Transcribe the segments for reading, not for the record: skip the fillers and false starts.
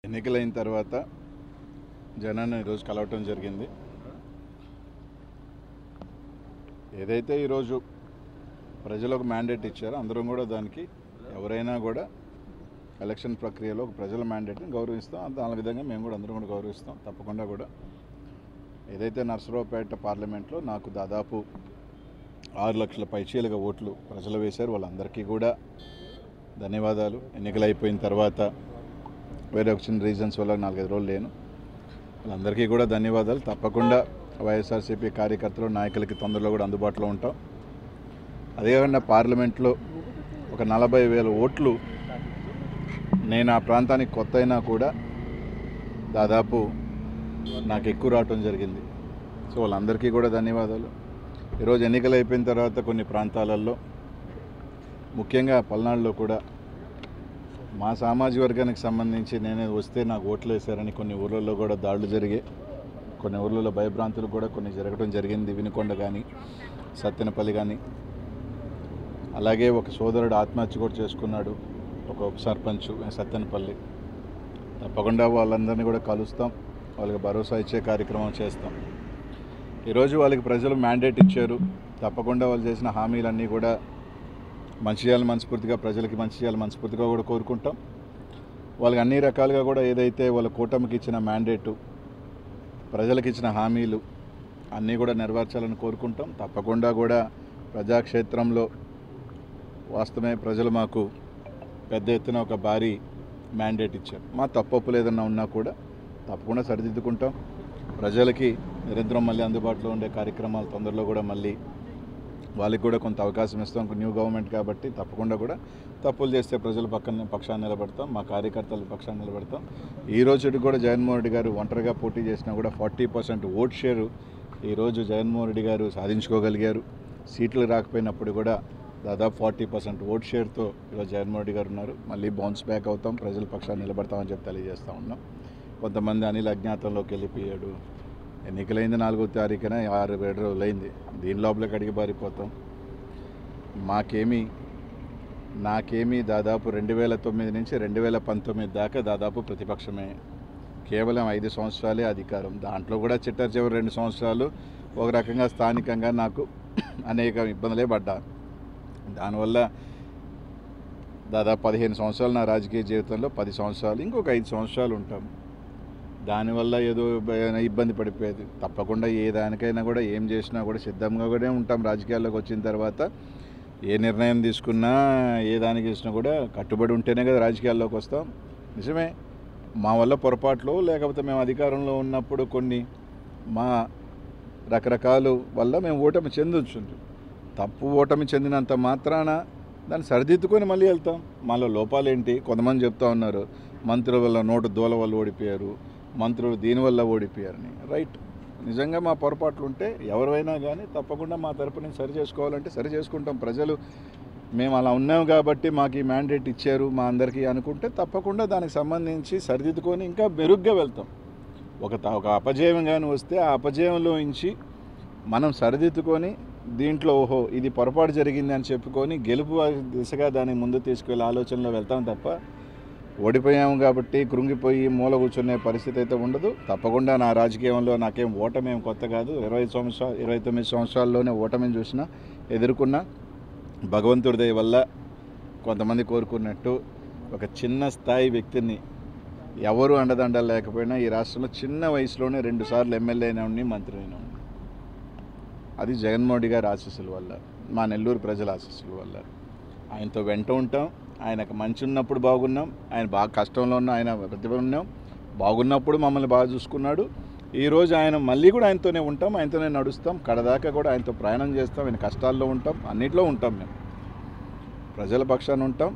ఎన్నికలైన తర్వాత జనాన్ని ఈరోజు కలవటం జరిగింది. ఏదైతే ఈరోజు ప్రజలకు మ్యాండేట్ ఇచ్చారో అందరం కూడా దానికి ఎవరైనా కూడా ఎలక్షన్ ప్రక్రియలో ప్రజల మ్యాండేట్ని గౌరవిస్తాం. దాని విధంగా మేము కూడా అందరం కూడా గౌరవిస్తాం. తప్పకుండా కూడా ఏదైతే నర్సరావుపేట పార్లమెంట్లో నాకు దాదాపు 6 లక్షల పైచీలుగా ఓట్లు ప్రజలు వేశారు. వాళ్ళందరికీ కూడా ధన్యవాదాలు. ఎన్నికలు అయిపోయిన తర్వాత వేరే చిన్న రీజన్స్ వల్ల 4-5 రోజులు లేను. వాళ్ళందరికీ కూడా ధన్యవాదాలు. తప్పకుండా వైఎస్ఆర్సీపీ కార్యకర్తలు నాయకులకి తొందరలో కూడా అందుబాటులో ఉంటాం. అదేవిధంగా పార్లమెంట్లో ఒక 40,000 ఓట్లు నేను ఆ ప్రాంతానికి కొత్త అయినా కూడా దాదాపు నాకు ఎక్కువ రావటం జరిగింది. సో వాళ్ళందరికీ కూడా ధన్యవాదాలు. ఈరోజు ఎన్నికలు అయిపోయిన తర్వాత కొన్ని ప్రాంతాలలో ముఖ్యంగా పల్నాడులో కూడా మా సామాజిక వర్గానికి సంబంధించి నేనే వస్తే నాకు ఓట్లు వేశారని కొన్ని ఊళ్ళల్లో కూడా దాడులు జరిగాయి. కొన్ని ఊళ్ళలో భయభ్రాంతులు కూడా కొన్ని జరగడం జరిగింది. వినుకొండ కానీ సత్తెనపల్లి కానీ. అలాగే ఒక సోదరుడు ఆత్మహత్య కూడా చేసుకున్నాడు, ఒక ఉప సర్పంచ్ సత్తెనపల్లి. తప్పకుండా వాళ్ళందరినీ కూడా కలుస్తాం, వాళ్ళకి భరోసా ఇచ్చే కార్యక్రమం చేస్తాం. ఈరోజు వాళ్ళకి ప్రజలు మ్యాండేట్ ఇచ్చారు. తప్పకుండా వాళ్ళు చేసిన హామీలన్నీ కూడా మంచి చేయాలి మనస్ఫూర్తిగా, ప్రజలకి మంచి చేయాలి మనస్ఫూర్తిగా కూడా కోరుకుంటాం. వాళ్ళకి అన్ని రకాలుగా కూడా ఏదైతే వాళ్ళ కూటమికి ఇచ్చిన మ్యాండేటు, ప్రజలకు ఇచ్చిన హామీలు అన్నీ కూడా నెరవేర్చాలని కోరుకుంటాం. తప్పకుండా కూడా ప్రజాక్షేత్రంలో వాస్తవమే ప్రజలు మాకు పెద్ద ఎత్తున ఒక భారీ మ్యాండేట్ ఇచ్చారు. మా తప్పొప్పులు ఏదన్నా ఉన్నా కూడా తప్పకుండా సరిదిద్దుకుంటాం. ప్రజలకి నిరంతరం మళ్ళీ అందుబాటులో ఉండే కార్యక్రమాలు తొందరలో కూడా మళ్ళీ వాళ్ళకి కూడా కొంత అవకాశం ఇస్తాం. న్యూ గవర్నమెంట్ కాబట్టి తప్పకుండా కూడా తప్పులు చేస్తే ప్రజల పక్షాన్ని నిలబడతాం, మా కార్యకర్తల పక్షాన్ని నిలబడతాం. ఈ రోజుకి కూడా జగన్మోహన్ రెడ్డి గారు ఒంటరిగా పోటీ చేసినా కూడా 40% ఓట్ షేరు ఈరోజు జగన్మోహన్ రెడ్డి గారు సాధించుకోగలిగారు. సీట్లు రాకపోయినప్పుడు కూడా దాదాపు 40% ఓట్ షేర్తో ఈరోజు జగన్మోహన్ రెడ్డి గారు ఉన్నారు. మళ్ళీ బౌన్స్ బ్యాక్ అవుతాం, ప్రజల పక్షాన్ని నిలబడతామని చెప్పి తెలియజేస్తూ ఉన్నాం. కొంతమంది అనిల్ అజ్ఞాతంలోకి వెళ్ళిపోయాడు. ఎన్నికలైంది 4వ తారీఖున 6-7 రోజులు అయింది. దీని లోపలికి అడిగి బారిపోతాం. నాకేమీ దాదాపు 2009 నుంచి 2019 దాకా దాదాపు ప్రతిపక్షమే. కేవలం 5 సంవత్సరాలే అధికారం. దాంట్లో కూడా చిట్ట చివరి 2 సంవత్సరాలు ఒక రకంగా స్థానికంగా నాకు అనేక ఇబ్బందులే పడ్డా. దానివల్ల దాదాపు 15 సంవత్సరాలు నా రాజకీయ జీవితంలో 10 సంవత్సరాలు ఇంకొక 5 సంవత్సరాలు ఉంటాం. దానివల్ల ఏదో ఇబ్బంది పడిపోయేది. తప్పకుండా ఏ దానికైనా కూడా ఏం చేసినా కూడా సిద్ధంగా కూడా ఉంటాం. రాజకీయాల్లోకి వచ్చిన తర్వాత ఏ నిర్ణయం తీసుకున్నా ఏ దానికి చేసినా కూడా కట్టుబడి ఉంటేనే కదా రాజకీయాల్లోకి వస్తాం. నిజమే, మా వల్ల పొరపాట్లు లేకపోతే మేము అధికారంలో ఉన్నప్పుడు కొన్ని మా రకరకాల వల్ల మేము ఓటమి చెందొచ్చు. ఓటమి చెందినంత మాత్రాన దాన్ని సరిదిద్దుకొని మళ్ళీ వెళ్తాం. మాలో లోపాలేంటి? కొంతమంది చెప్తా ఉన్నారు మంత్రుల వల్ల నోటు దూల వల్ల ఓడిపోయారు, మంత్రులు దీనివల్ల ఓడిపోయారని. రైట్, నిజంగా మా పొరపాట్లు ఉంటే ఎవరైనా కానీ తప్పకుండా మా తరపు నుంచి సరి చేసుకోవాలంటే సరి చేసుకుంటాం. ప్రజలు మేము అలా ఉన్నాం కాబట్టి మాకు ఈ మ్యాండేట్ ఇచ్చారు మా అందరికీ అనుకుంటే తప్పకుండా దానికి సంబంధించి సరిదిద్దుకొని ఇంకా మెరుగ్గా వెళ్తాం. ఒక అపజయం కానీ వస్తే ఆ అపజయంలో నుంచి మనం సరిదిద్దుకొని దీంట్లో ఓహో ఇది పొరపాటు జరిగింది అని చెప్పుకొని గెలుపు దిశగా దాన్ని ముందు తీసుకువెళ్ళే ఆలోచనలో వెళ్తాం తప్ప ఓడిపోయాము కాబట్టి కృంగిపోయి మూల కూర్చునే పరిస్థితి అయితే ఉండదు. తప్పకుండా నా రాజకీయంలో నాకేం ఓటమేం కొత్త కాదు. 29 సంవత్సరాల్లోనే ఓటమిని చూసినా ఎదుర్కొన్నా. భగవంతుడి దయ వల్ల కొంతమంది కోరుకున్నట్టు ఒక చిన్న స్థాయి వ్యక్తిని ఎవరు అండదండలు లేకపోయినా ఈ రాష్ట్రంలో చిన్న వయసులోనే 2 సార్లు ఎమ్మెల్యే అయినా ఉండి మంత్రి అయినా ఉండి, అది జగన్మోహన్ రెడ్డి గారి ఆశీస్సుల వల్ల, మా నెల్లూరు ప్రజల ఆశీస్సుల వల్ల. ఆయనతో వెంట ఉంటాం. ఆయనకు మంచి ఉన్నప్పుడు బాగున్నాం, ఆయన బాగా కష్టంలో ఉన్న ఆయన ప్రతిభ ఉన్నాం. బాగున్నప్పుడు మమ్మల్ని బాగా చూసుకున్నాడు. ఈరోజు ఆయన మళ్ళీ కూడా ఆయనతోనే ఉంటాం, ఆయనతోనే నడుస్తాం, కడదాకా కూడా ఆయనతో ప్రయాణం చేస్తాం. ఆయన కష్టాల్లో ఉంటాం, అన్నింటిలో ఉంటాం. మేము ప్రజల పక్షాన ఉంటాం.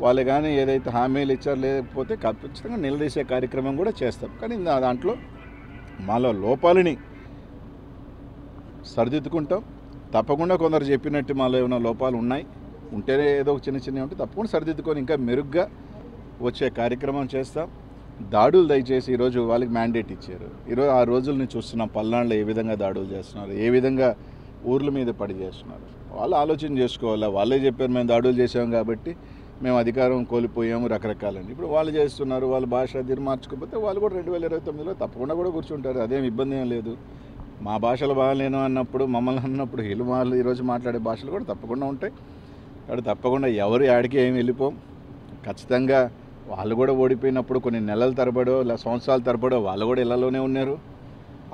వాళ్ళు కానీ ఏదైతే హామీలు ఇచ్చారో లేకపోతే ఖచ్చితంగా నిలదీసే కార్యక్రమం కూడా చేస్తాం. కానీ దాంట్లో మాలో లోపాలని సరిదిద్దుకుంటాం. తప్పకుండా కొందరు చెప్పినట్టు మాలో ఏమైనా లోపాలు ఉంటేనే ఏదో ఒక చిన్న ఉంటే తప్పకుండా సరిదిద్దుకొని ఇంకా మెరుగ్గా వచ్చే కార్యక్రమం చేస్తాం. దాడులు దయచేసి ఈరోజు వాళ్ళకి మ్యాండేట్ ఇచ్చారు. ఈరోజు ఆ రోజులని చూస్తున్నాం. పల్నాడులో ఏ విధంగా దాడులు చేస్తున్నారు, ఏ విధంగా ఊర్ల మీద పడి చేస్తున్నారు. వాళ్ళు ఆలోచన చేసుకోవాలా. వాళ్ళే చెప్పారు మేము దాడులు చేసాం కాబట్టి మేము అధికారం కోల్పోయాము రకరకాలండి. ఇప్పుడు వాళ్ళు చేస్తున్నారు, వాళ్ళ భాష తీరు మార్చుకోకపోతే వాళ్ళు కూడా 2029లో తప్పకుండా కూడా కూర్చుంటారు, అదేం ఇబ్బంది ఏం లేదు. మా భాషలు బాగాలేను అన్నప్పుడు మమ్మల్ని అన్నప్పుడు వాళ్ళు ఈరోజు మాట్లాడే భాషలు కూడా తప్పకుండా ఉంటాయి. కాబట్టి తప్పకుండా ఎవరు యాడికి ఏమి వెళ్ళిపోం. ఖచ్చితంగా వాళ్ళు కూడా ఓడిపోయినప్పుడు కొన్ని నెలల తరబడో లేదా సంవత్సరాల తరబడో వాళ్ళు కూడా ఇళ్లలోనే ఉన్నారు,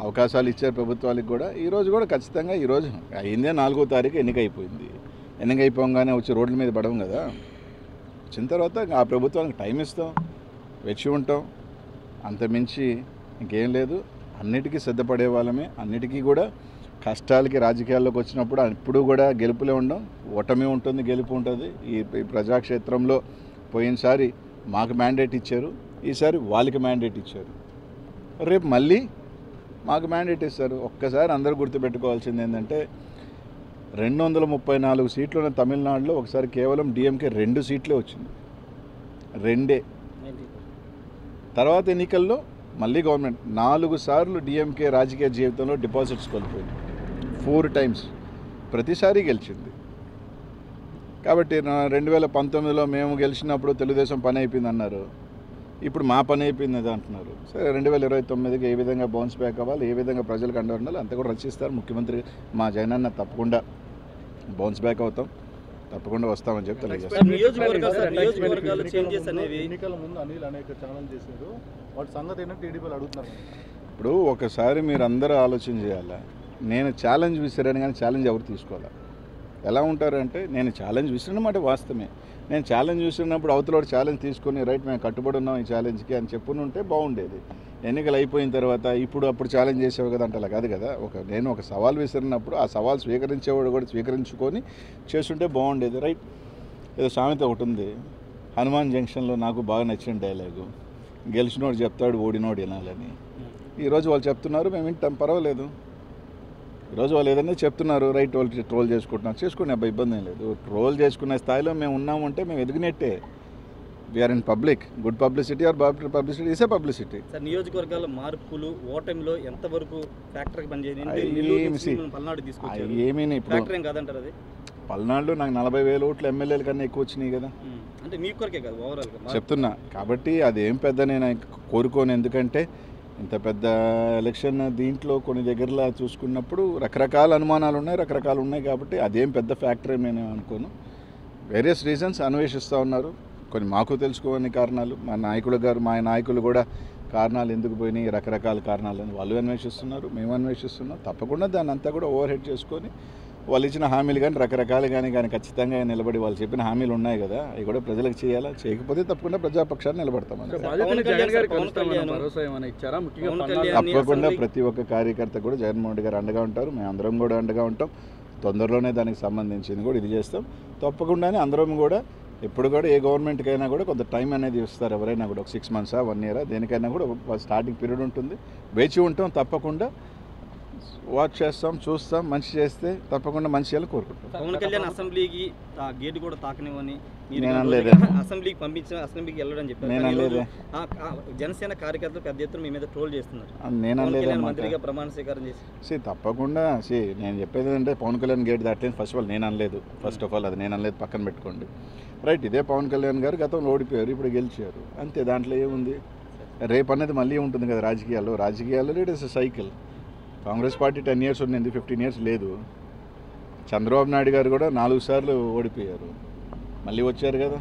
అవకాశాలు ఇచ్చారు ప్రభుత్వాలకు కూడా. ఈరోజు కూడా ఖచ్చితంగా ఈరోజు అయిందే 4వ తారీఖు ఎన్నిక అయిపోయింది. ఎన్నిక అయిపోగానే వచ్చి రోడ్ల మీద పడడం కదా. వచ్చిన తర్వాత ఆ ప్రభుత్వానికి టైం ఇస్తాం, వచ్చి ఉంటాం, అంతమించి ఇంకేం లేదు. అన్నిటికీ సిద్ధపడే వాళ్ళమే. అన్నిటికీ కూడా కష్టాలకి రాజకీయాల్లోకి వచ్చినప్పుడు ఇప్పుడు కూడా గెలుపులే ఉండం, ఓటమి ఉంటుంది, గెలుపు ఉంటుంది. ఈ ప్రజాక్షేత్రంలో పోయినసారి మాకు మ్యాండేట్ ఇచ్చారు, ఈసారి వాళ్ళకి మ్యాండేట్ ఇచ్చారు, రేపు మళ్ళీ మాకు మ్యాండేట్ ఇస్తారు. ఒక్కసారి అందరూ గుర్తుపెట్టుకోవాల్సింది ఏంటంటే 234 సీట్లు ఉన్న తమిళనాడులో ఒకసారి కేవలం డిఎంకే 2 సీట్లే వచ్చింది, 2. తర్వాత ఎన్నికల్లో మళ్ళీ గవర్నమెంట్ 4 సార్లు డిఎంకే రాజకీయ జీవితంలో డిపాజిట్స్ కోల్పోయింది, 4 టైమ్స్, ప్రతిసారి గెలిచింది. కాబట్టి 2019లో మేము గెలిచినప్పుడు తెలుగుదేశం పని అయిపోయింది అన్నారు, ఇప్పుడు మా పని అయిపోయింది అది అంటున్నారు. సరే 2029కి ఏ విధంగా బౌన్స్ బ్యాక్ అవ్వాలి, ఏ విధంగా ప్రజలకు అండ ఉండాలి అంతా కూడా రచిస్తారు ముఖ్యమంత్రి మా జగనన్న. తప్పకుండా బౌన్స్ బ్యాక్ అవుతాం, తప్పకుండా వస్తామని చెప్పి తెలియజేస్తాం. ఇప్పుడు ఒకసారి మీరు అందరూ ఆలోచన చేయాలా. నేను ఛాలెంజ్ విసిరాను కానీ ఛాలెంజ్ ఎవరు తీసుకోవాలా. ఎలా ఉంటారంటే నేను ఛాలెంజ్ విసిరినమాట వాస్తవమే. నేను ఛాలెంజ్ విసిరినప్పుడు అవతల ఛాలెంజ్ తీసుకొని రైట్ మేము కట్టుబడి ఉన్నాం ఈ ఛాలెంజ్కి అని చెప్పునుంటే బాగుండేది. ఎన్నికలు అయిపోయిన తర్వాత అప్పుడు ఛాలెంజ్ చేసేవి కదా అంటే అలా కాదు కదా. నేను ఒక సవాల్ విసిరినప్పుడు ఆ సవాల్ స్వీకరించేవాడు కూడా స్వీకరించుకొని చేస్తుంటే బాగుండేది. రైట్. ఏదో సామెత ఒకటి ఉంది, హనుమాన్ జంక్షన్లో నాకు బాగా నచ్చిన డైలాగు, గెలిచినోడు చెప్తాడు ఓడినోడు వినాలని. ఈరోజు వాళ్ళు చెప్తున్నారు, మేము వింటాం, పర్వాలేదు. ఈరోజు వాళ్ళు ఏదైనా చెప్తున్నారు, రైట్, వాళ్ళు ట్రోల్ చేసుకుంటున్నారు, చేసుకునే అబ్బాయి ఇబ్బంది ఏం లేదు. ట్రోల్ చేసుకునే స్థాయిలో మేము ఉన్నామంటే మేము ఎదిగినట్టే. We are in public. Good publicity or bad publicity is a publicity. Sir, నియోజకవర్గాల మార్పులు ఓటమిలో ఎంతవరకు ఫ్యాక్టర్కి పనిచేయండి? ఏమీ ఇప్పుడు కాదంటారు అది. పల్నాడులో నాకు 40,000 ఓట్లు ఎమ్మెల్యేల కన్నా ఎక్కువ వచ్చినాయి కదా. అంటే మీ కొరకే కదా, ఓవరాల్ చెప్తున్నా. కాబట్టి అదేం పెద్ద నేను కోరుకోను. ఎందుకంటే ఇంత పెద్ద ఎలక్షన్ దీంట్లో కొన్ని దగ్గరలా చూసుకున్నప్పుడు రకరకాల అనుమానాలు ఉన్నాయి, రకరకాలు ఉన్నాయి. కాబట్టి అదేం పెద్ద ఫ్యాక్టరీ నేను అనుకోను. వేరియస్ రీజన్స్ అన్వేషిస్తూ ఉన్నారు. కొన్ని మాకు తెలుసుకోని కారణాలు, మా నాయకులు కూడా కారణాలు ఎందుకు పోయినాయి, రకరకాల కారణాలని వాళ్ళు అన్వేషిస్తున్నారు, మేము అన్వేషిస్తున్నాం. తప్పకుండా దాన్ని అంతా కూడా ఓవర్ హెడ్ చేసుకొని వాళ్ళు ఇచ్చిన హామీలు కానీ రకరకాలు కానీ ఖచ్చితంగా నిలబడి వాళ్ళు చెప్పిన హామీలు ఉన్నాయి కదా, అవి కూడా ప్రజలకు చేయాలా. చేయకపోతే తప్పకుండా ప్రజాపక్షాన్ని నిలబడతాం. తప్పకుండా ప్రతి ఒక్క కార్యకర్త కూడా జగన్మోహన్ రెడ్డి గారు అండగా ఉంటారు, మేము అందరం కూడా అండగా ఉంటాం. తొందరలోనే దానికి సంబంధించింది కూడా ఇది చేస్తాం. తప్పకుండానే అందరం కూడా ఎప్పుడు కూడా ఏ గవర్నమెంట్కైనా కూడా కొంత టైం అనేది ఇస్తారు. ఎవరైనా కూడా ఒక 6 months 1 year దేనికైనా కూడా ఒక స్టార్టింగ్ పీరియడ్ ఉంటుంది. వేచి ఉంటాం. తప్పకుండా వాచ్ చేస్తాం, చూస్తాం. మంచి చేస్తే తప్పకుండా మంచి చేయాలని కోరుకుంటాం. పవన్ కళ్యాణ్ అసెంబ్లీకి గేట్ కూడా తాకనివ్వని నేను అనలేదే. అసెంబ్లీకి పంపించిన అసెంబ్లీకి వెళ్ళడం చెప్పారు. నేను అనలేదే. జనసేన కార్యకర్తలు పెద్ద ఎత్తున మీ మీద ట్రోల్ చేస్తున్నారు. నేను అనలేదు. మంత్రిగా ప్రమాణ స్వీకారం చేసి తప్పకుండా నేను చెప్పేది ఏంటంటే పవన్ కళ్యాణ్ గేట్ దాటలేదు. ఫస్ట్ ఆఫ్ ఆల్ నేను అనలేదు. ఫస్ట్ ఆఫ్ ఆల్ అది నేను అనలేదు, పక్కన పెట్టుకోండి. రైట్. ఇదే పవన్ కళ్యాణ్ గారు గతంలో ఓడిపోయారు, ఇప్పుడు గెలిచారు, అంతే. దాంట్లో ఏముంది. రేపు అనేది మళ్ళీ ఉంటుంది కదా రాజకీయాల్లో. It is cycle. Congress party 10 years ఉండింది, 15 years లేదు. చంద్రబాబు నాయుడు గారు కూడా 4 సార్లు ఓడిపోయారు, మళ్ళీ వచ్చారు కదా.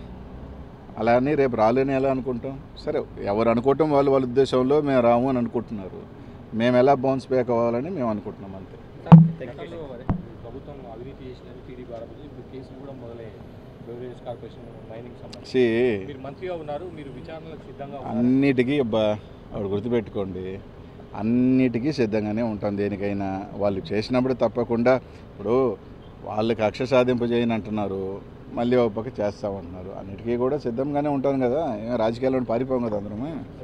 అలా అని రేపు రాలేని ఎలా అనుకుంటాం? సరే, ఎవరు అనుకోవటం వాళ్ళ ఉద్దేశంలో మేము రాము అని అనుకుంటున్నారు. మేము ఎలా బౌన్స్ బ్యాక్ అవ్వాలని మేము అనుకుంటున్నాం, అంతే. అన్నిటికీ ఆవిడ గుర్తుపెట్టుకోండి, అన్నిటికీ సిద్ధంగానే ఉంటాం. దేనికైనా వాళ్ళు చేసినప్పుడు తప్పకుండా. ఇప్పుడు వాళ్ళు కక్ష సాధింపు చేయని అంటున్నారు, మళ్ళీ ఒక పక్క చేస్తామంటున్నారు. అన్నిటికీ కూడా సిద్ధంగానే ఉంటాం కదా. రాజకీయాల్లో పారిపోం కదా అందరమే.